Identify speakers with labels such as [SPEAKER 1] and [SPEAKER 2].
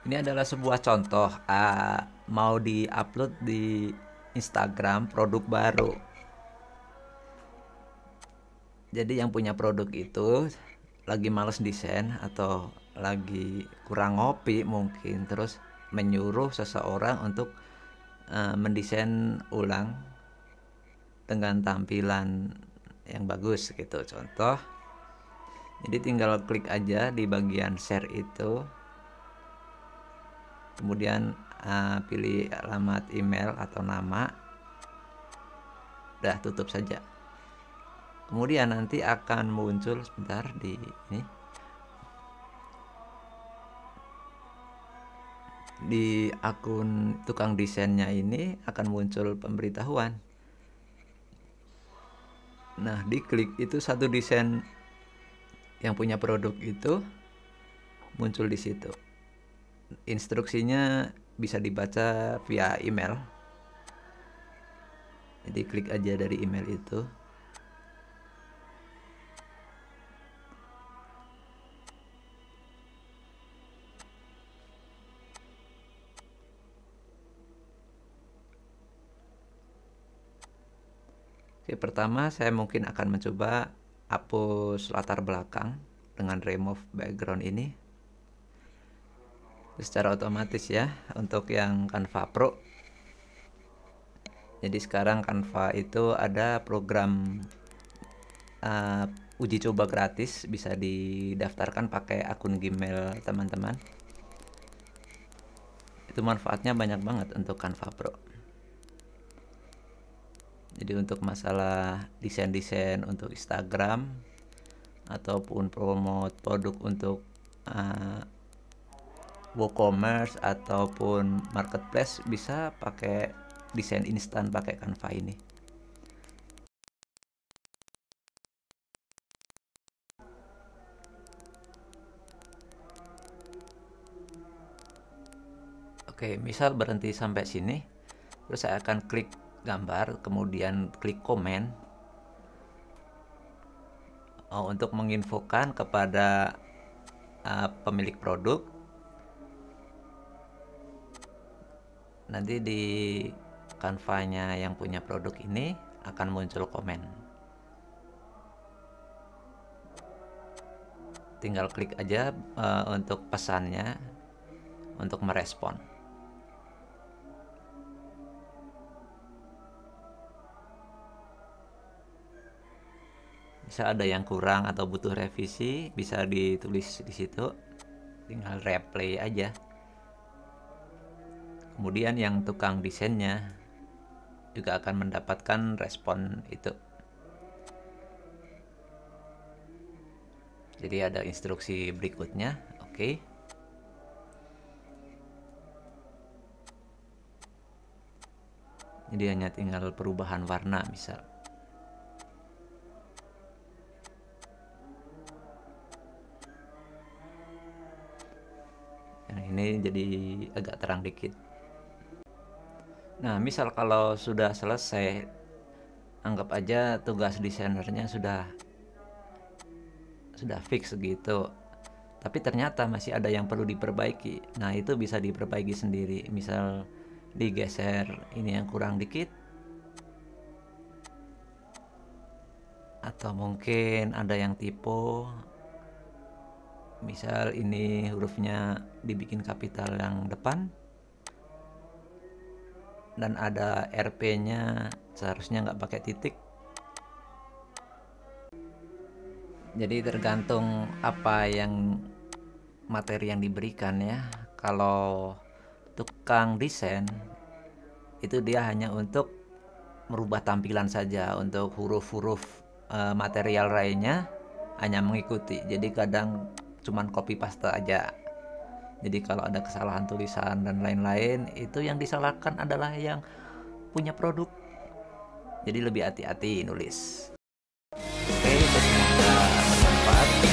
[SPEAKER 1] Ini adalah sebuah contoh mau di-upload di Instagram produk baru. Jadi yang punya produk itu lagi males desain atau lagi kurang ngopi mungkin, terus menyuruh seseorang untuk mendesain ulang dengan tampilan yang bagus gitu. Contoh, jadi tinggal klik aja di bagian share itu, kemudian pilih alamat email atau nama, udah tutup saja. Kemudian nanti akan muncul sebentar di ini, di akun tukang desainnya ini akan muncul pemberitahuan. Nah, diklik itu satu desain yang punya produk itu muncul di situ. Instruksinya bisa dibaca via email. Jadi klik aja dari email itu. Oke, pertama saya mungkin akan mencoba hapus latar belakang dengan remove background ini. Secara otomatis ya untuk yang Canva Pro. Jadi sekarang Canva itu ada program uji coba gratis, bisa didaftarkan pakai akun Gmail teman-teman. Itu manfaatnya banyak banget untuk Canva Pro. Jadi untuk masalah desain-desain untuk Instagram ataupun promote produk untuk WooCommerce ataupun marketplace bisa pakai desain instan pakai Canva ini. Oke, misal berhenti sampai sini, terus saya akan klik gambar, kemudian klik komen untuk menginfokan kepada pemilik produk. Nanti di Canva-nya yang punya produk ini akan muncul komen. Tinggal klik aja untuk pesannya untuk merespon. Bisa ada yang kurang atau butuh revisi, bisa ditulis di situ, tinggal replay aja. Kemudian yang tukang desainnya juga akan mendapatkan respon itu. Jadi ada instruksi berikutnya, oke. Jadi hanya tinggal perubahan warna misal. Yang ini jadi agak terang dikit. Nah, misal kalau sudah selesai, anggap aja tugas desainernya sudah fix gitu. Tapi ternyata masih ada yang perlu diperbaiki. Nah, itu bisa diperbaiki sendiri. Misal digeser ini yang kurang dikit, atau mungkin ada yang typo. Misal ini hurufnya dibikin kapital yang depan dan ada RP-nya seharusnya nggak pakai titik. Jadi tergantung apa yang materi yang diberikan ya. Kalau tukang desain itu dia hanya untuk merubah tampilan saja, untuk huruf-huruf material lainnya hanya mengikuti. Jadi kadang cuman copy paste aja. Jadi kalau ada kesalahan tulisan dan lain-lain, itu yang disalahkan adalah yang punya produk. Jadi lebih hati-hati nulis. Oke, semoga bermanfaat.